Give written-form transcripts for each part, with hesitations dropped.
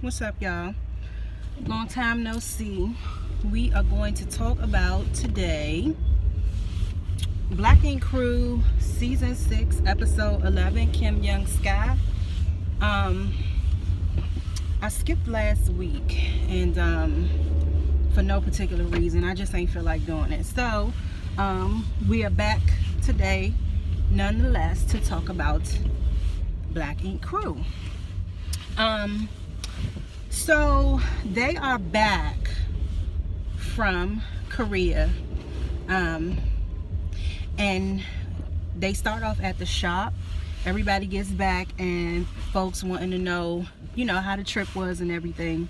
What's up, y'all? Long time no see. We are going to talk about today Black Ink Crew Season 6, Episode 11, Kim Young Sky. I skipped last week, and for no particular reason. I just ain't feel like doing it. So, we are back today, nonetheless, to talk about Black Ink Crew. So they are back from Korea, and they start off at the shop. Everybody gets back, and folks wanting to know, you know, how the trip was and everything.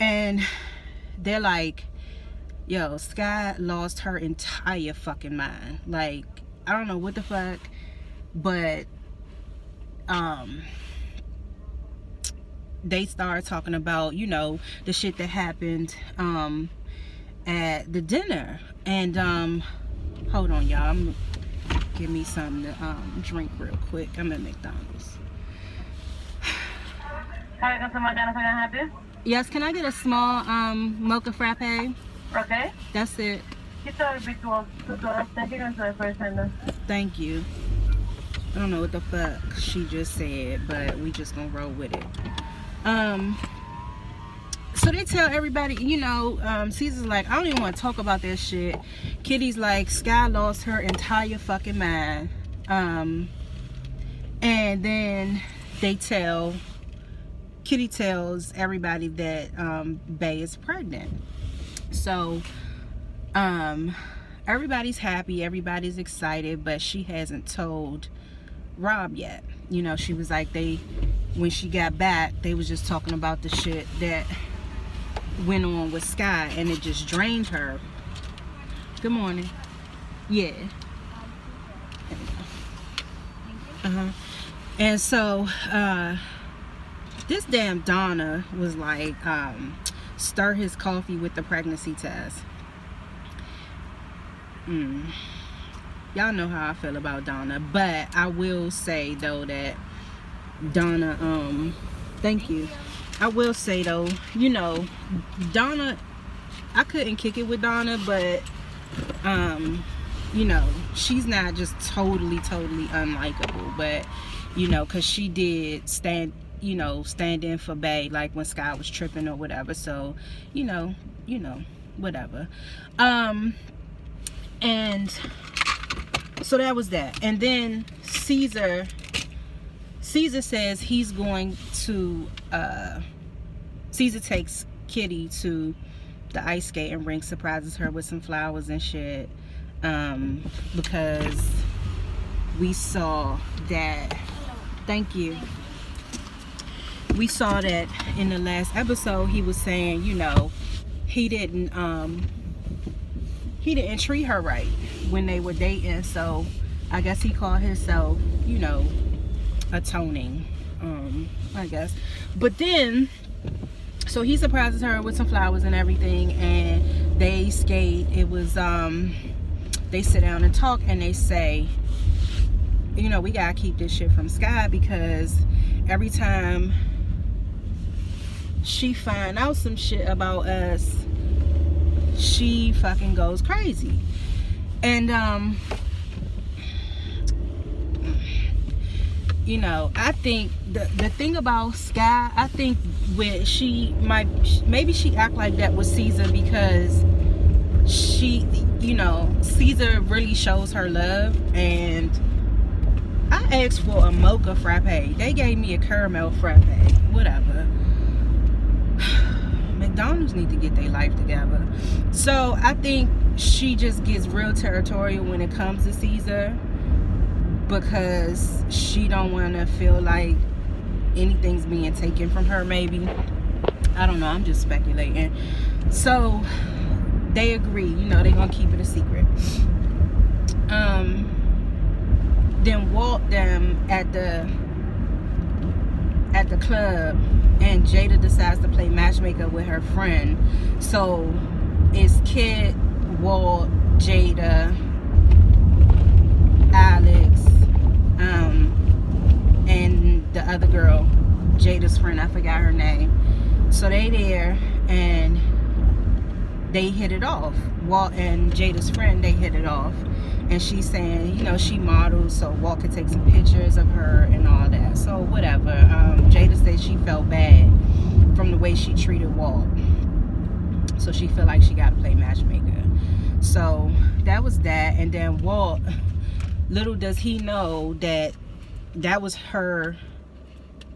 And they're like, yo, Sky lost her entire fucking mind. Like, I don't know what the fuck, but they started talking about, you know, the shit that happened at the dinner. And hold on, y'all, I'm gonna give me something to drink real quick. I'm at McDonald's. Hi, customer Jennifer, can I have this? Yes, can I get a small mocha frappe? Okay. That's it. Thank you. I don't know what the fuck she just said, but we just gonna roll with it. So they tell everybody, you know, Caesar's like, I don't even want to talk about that shit. Kitty's like, Sky lost her entire fucking mind. And then Kitty tells everybody that Bae is pregnant. So everybody's happy, everybody's excited, but she hasn't told Rob yet. You know, she was like, when she got back, they was just talking about the shit that went on with Sky, and it just drained her. Good morning. Yeah. And so this damn Donna was like, stir his coffee with the pregnancy test. Y'all know how I feel about Donna, but I will say though that Donna, thank you. I will say though, you know, Donna, I couldn't kick it with Donna, but you know, she's not just totally unlikable, but you know, cause she did stand in for Bae, like when Sky was tripping or whatever. So, you know, whatever. And so that was that. And then Caesar says he's going to Caesar takes Kitty to the ice skating rink, surprises her with some flowers and shit, because we saw that, thank you, we saw that in the last episode he was saying, you know, he didn't treat her right when they were dating. So I guess he called himself, you know, atoning, I guess. But then, so he surprises her with some flowers and everything, and they skate. It was they sit down and talk, and they say, you know, we gotta keep this shit from Sky, because every time she find out some shit about us, she fucking goes crazy. And you know, I think the thing about Sky, I think when maybe she act like that with Caesar because she, you know, Caesar really shows her love. And I asked for a mocha frappe, they gave me a caramel frappe. Whatever. McDonald's need to get their life together. So I think she just gets real territorial when it comes to Caesar, because she don't want to feel like anything's being taken from her. Maybe, I don't know, I'm just speculating. So they agree, you know, they're gonna keep it a secret. Then Walt them at the club, and Jada decides to play matchmaker with her friend. So it's Kid, Walt, Jada, Alex, and the other girl, Jada's friend, I forgot her name. So they there and they hit it off. Walt and Jada's friend, they hit it off. And she's saying, you know, she models so Walt could take some pictures of her and all that. So whatever. Jada said she felt bad from the way she treated Walt. So she felt like she got to play matchmaker. So that was that. And then Walt, little does he know that that was her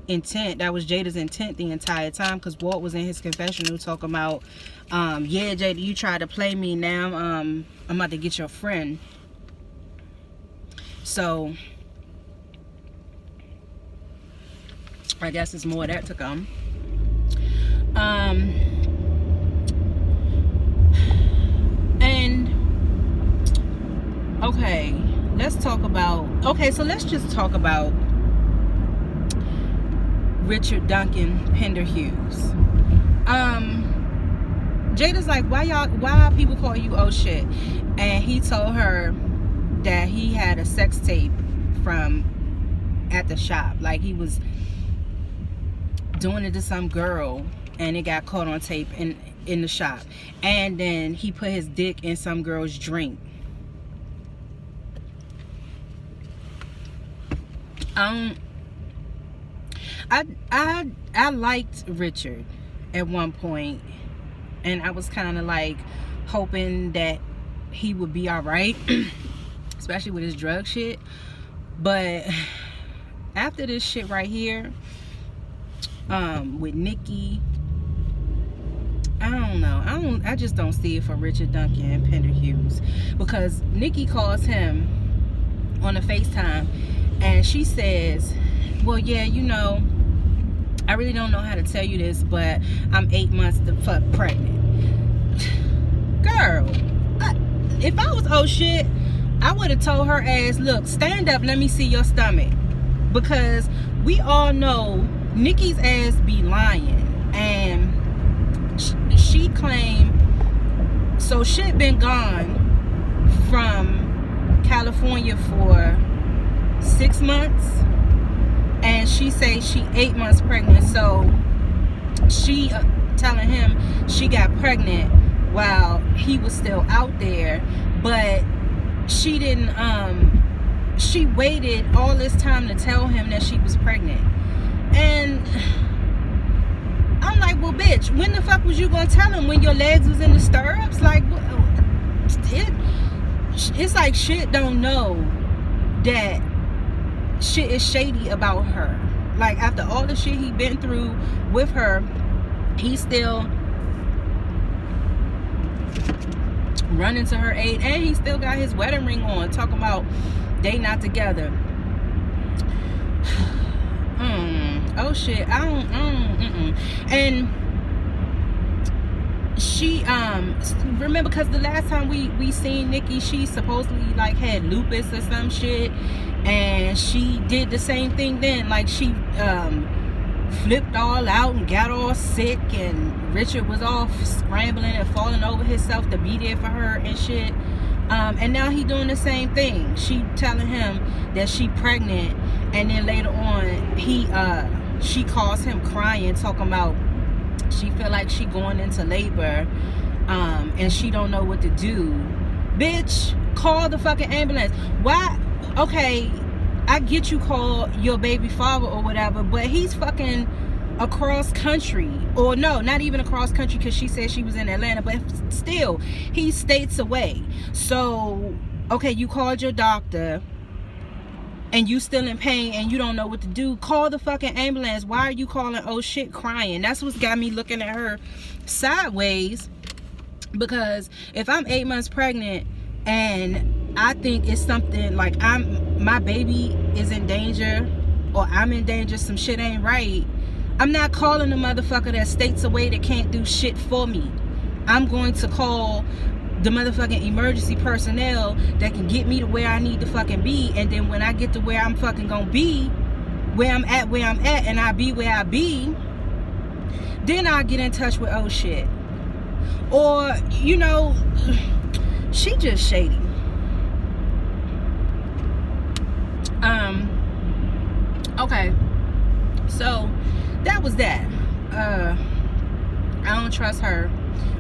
intent. That was Jada's intent the entire time, because Walt was in his confessional talking about, yeah, Jada, you tried to play me. Now I'm about to get your friend. So I guess it's more of that to come. And okay, let's talk about, so let's just talk about Richard Duncan Penderhughes. Jada's like, why people call you oh shit? And he told her that he had a sex tape from at the shop. Like, he was doing it to some girl and it got caught on tape in the shop. And then he put his dick in some girl's drink. I liked Richard at one point, and I was kind of like hoping that he would be all right, especially with his drug shit. But after this shit right here, with Nikki, I don't know. I just don't see it for Richard Duncan and Penderhughes, because Nikki calls him on a FaceTime and she says, well, yeah, you know, I really don't know how to tell you this, but I'm 8 months the fuck pregnant. Girl, if I was oh shit, I would have told her ass, look, stand up, let me see your stomach. Because we all know Nikki's ass be lying. And she claimed, so shit been gone from California for 6 months. And she say she 8 months pregnant. So she telling him she got pregnant while he was still out there. But she didn't, she waited all this time to tell him that she was pregnant. And I'm like, well, bitch, when the fuck was you gonna tell him? When your legs was in the stirrups? Like, it's like shit don't know that shit is shady about her. Like, after all the shit he been through with her, he still running to her aid, and he still got his wedding ring on, talking about they not together. Oh shit, I don't and she remember, because the last time we seen Nikki, she supposedly like had lupus or some shit, and she did the same thing then. Like, she flipped all out and got all sick, and Richard was all scrambling and falling over himself to be there for her and shit. And now he doing the same thing. She telling him that she pregnant, and then later on she calls him crying, talking about she feel like she going into labor, and she don't know what to do. Bitch, call the fucking ambulance. Why? Okay, I get you call your baby father or whatever, but he's fucking across country. Or no, not even across country, because she said she was in Atlanta, but still, he's states away. So, okay, you called your doctor and you still in pain and you don't know what to do. Call the fucking ambulance. Why are you calling oh shit crying? That's what's got me looking at her sideways. Because if I'm 8 months pregnant and I think it's something like my baby is in danger, or I'm in danger, some shit ain't right, I'm not calling the motherfucker that states away that can't do shit for me. I'm going to call the motherfucking emergency personnel that can get me to where I need to fucking be. And then when I get to where I'm fucking gonna be, where I'm at, and I be where I be, then I'll get in touch with oh shit. Or, you know, she just shady. Okay, so that was that. I don't trust her.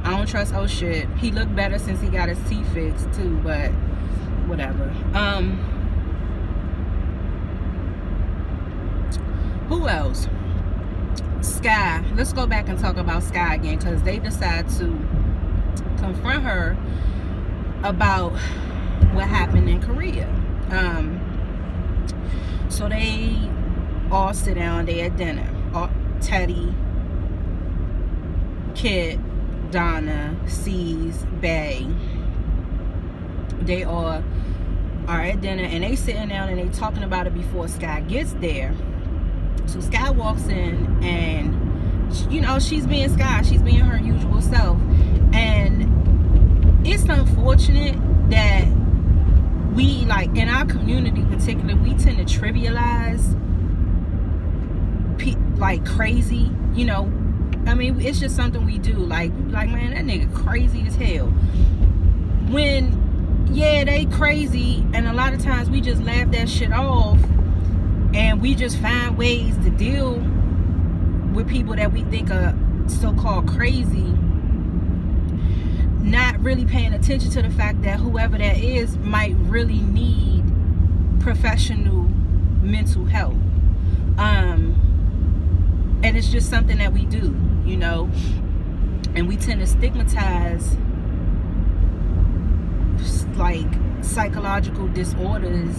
I don't trust oh shit. He looked better since he got his teeth fixed too, but whatever. Who else? Sky. Let's go back and talk about Sky again, because they decide to confront her about what happened in Korea. So they all sit down, they at dinner. Teddy, Kit, Donna, C's, Bay, they all are at dinner, and they sitting down and they talking about it before Sky gets there. So Sky walks in, and you know, she's being Sky, she's being her usual self, and it's unfortunate that we, like in our community in particular, we tend to trivialize like crazy, you know. I mean, it's just something we do. Like man, that nigga crazy as hell. When, yeah, they crazy, and a lot of times we just laugh that shit off, and we just find ways to deal with people that we think are so-called crazy, not really paying attention to the fact that whoever that is might really need professional mental help. And it's just something that we do, you know, and we tend to stigmatize like psychological disorders,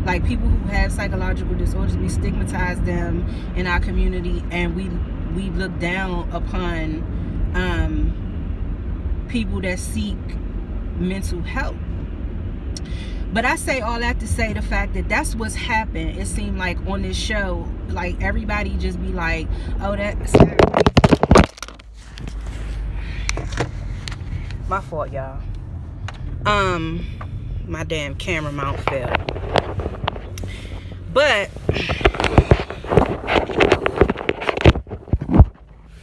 like people who have psychological disorders. We stigmatize them in our community, and we look down upon people that seek mental help. But I say all that to say the fact that that's what's happened. It seemed like on this show, like everybody just be like, oh, that's my fault, y'all. My damn camera mount fell. But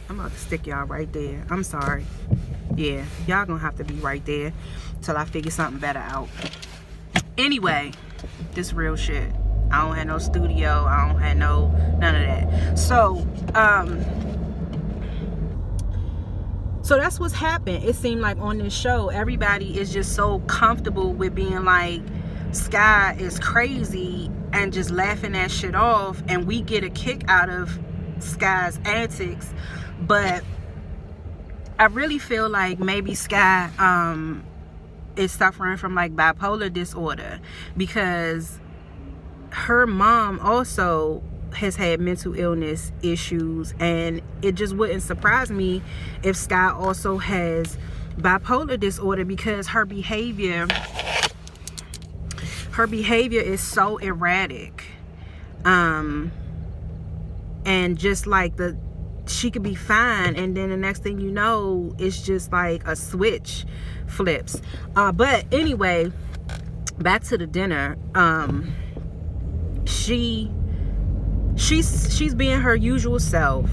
I'm about to stick y'all right there. I'm sorry. Yeah, y'all gonna have to be right there till I figure something better out. Anyway, this real shit. I don't have no studio. I don't have none of that. So that's what's happened. It seemed like on this show, everybody is just so comfortable with being like, Sky is crazy, and just laughing that shit off, and we get a kick out of Sky's antics. But I really feel like maybe Sky is suffering from like bipolar disorder, because her mom also has had mental illness issues, and it just wouldn't surprise me if Sky also has bipolar disorder, because her behavior is so erratic, and just like she could be fine, and then the next thing you know, it's just like a switch flips. But anyway, back to the dinner. She's being her usual self,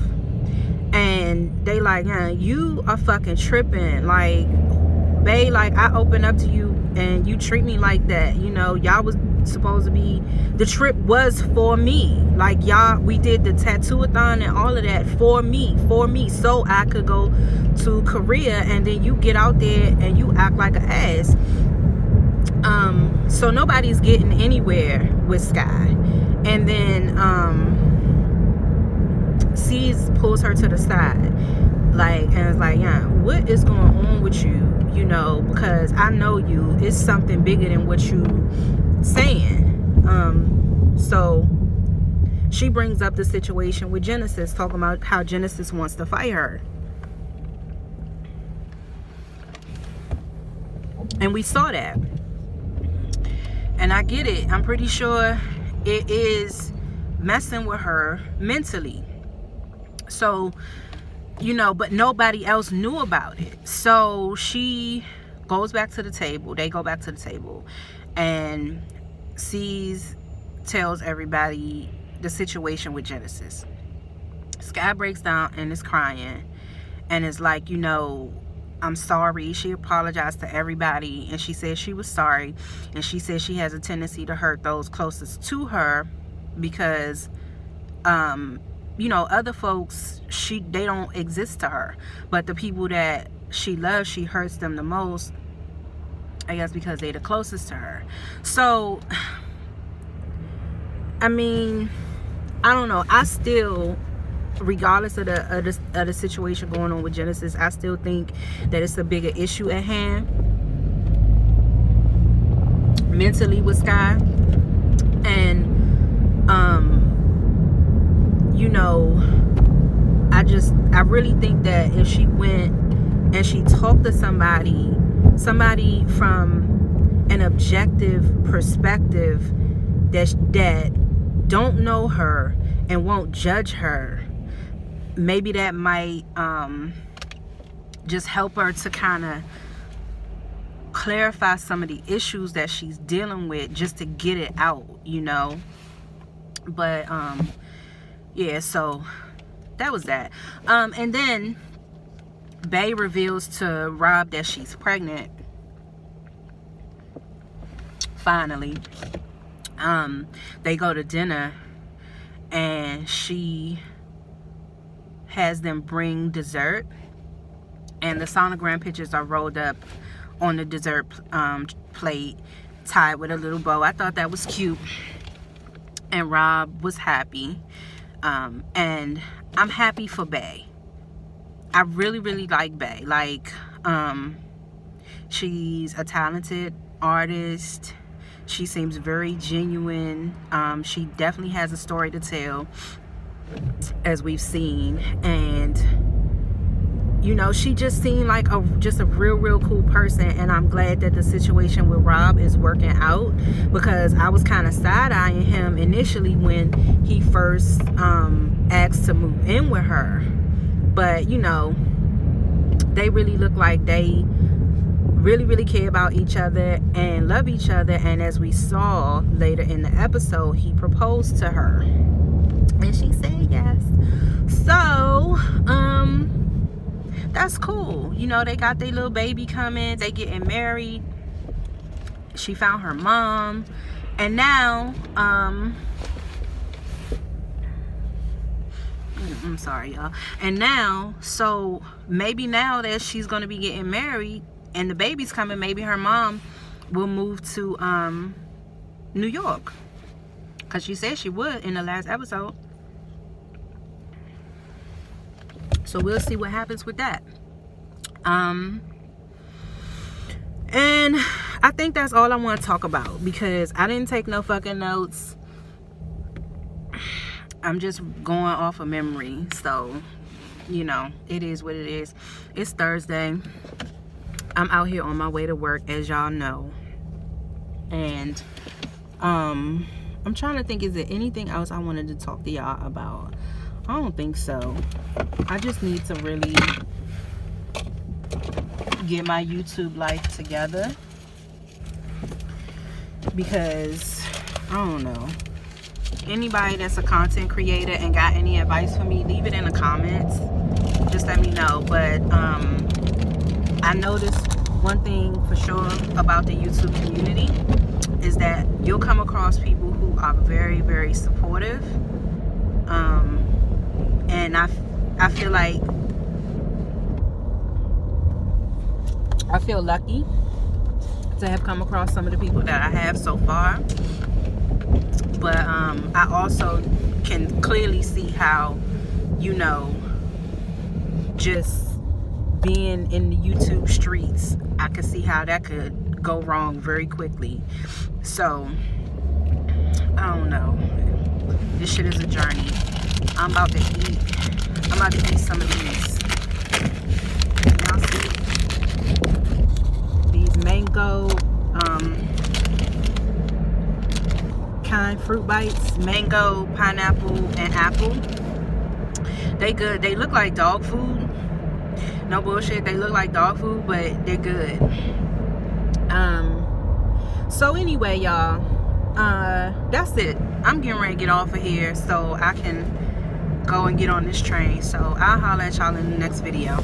and they like, yeah, you are fucking tripping. Like, babe, like I open up to you and you treat me like that. You know, y'all was supposed to be, the trip was for me. Like, y'all, we did the tattoo-a-thon and all of that for me, so I could go to Korea, and then you get out there and you act like an ass. So nobody's getting anywhere with Sky. And then C's pulls her to the side, like, and it's like, yeah, what is going on with you? You know, because I know you, it's something bigger than what you saying. So she brings up the situation with Genesis, talking about how Genesis wants to fight her. And we saw that. And I get it. I'm pretty sure it is messing with her mentally. So, you know, but nobody else knew about it. So she goes back to the table. They go back to the table. And tells everybody the situation with Genesis. Sky breaks down and is crying. And is like, you know, I'm sorry. She apologized to everybody, and she said she was sorry, and she said she has a tendency to hurt those closest to her, because you know, other folks, they don't exist to her. But the people that she loves, she hurts them the most, I guess, because they're the closest to her. So, I mean, I don't know. I still, regardless of the situation going on with Genesis, I still think that it's a bigger issue at hand mentally with Sky. And you know, I really think that if she went and she talked to somebody from an objective perspective that don't know her and won't judge her, maybe that might just help her to kind of clarify some of the issues that she's dealing with, just to get it out, you know. But yeah, so that was that. And then Bae reveals to Rob that she's pregnant. Finally. They go to dinner and she has them bring dessert, and the sonogram pictures are rolled up on the dessert plate, tied with a little bow. I thought that was cute, and Rob was happy. And I'm happy for Bae. I really like Bae. Like, she's a talented artist. She seems very genuine. She definitely has a story to tell, as we've seen. And you know, she just seemed like just a real cool person. And I'm glad that the situation with Rob is working out, because I was kind of side-eyeing him initially when he first asked to move in with her. But you know, they really look like they really care about each other and love each other. And as we saw later in the episode, he proposed to her and she said yes. So that's cool. You know, they got their little baby coming, they getting married. She found her mom, and now I'm sorry, y'all. And now, so maybe now that she's gonna be getting married and the baby's coming, maybe her mom will move to New York, because she said she would in the last episode. So we'll see what happens with that. And I think that's all I want to talk about, because I didn't take no fucking notes. I'm just going off of memory. So, you know, it is what it is. It's Thursday. I'm out here on my way to work, as y'all know. And I'm trying to think, is there anything else I wanted to talk to y'all about? I don't think so. I just need to really get my YouTube life together, because I don't know. Anybody that's a content creator and got any advice for me, leave it in the comments. Just let me know. But I noticed one thing for sure about the YouTube community is that you'll come across people who are very supportive. And I feel like I feel lucky to have come across some of the people that I have so far. But I also can clearly see how, you know, just being in the YouTube streets, I can see how that could go wrong very quickly. So I don't know. This shit is a journey. I'm about to eat. I'm about to eat some of these. Y'all see these mango kind fruit bites, mango, pineapple, and apple. They good. They look like dog food. No bullshit. They look like dog food, but they're good. So anyway, y'all, that's it. I'm getting ready to get off of here so I can go and get on this train. So I'll holler at y'all in the next video.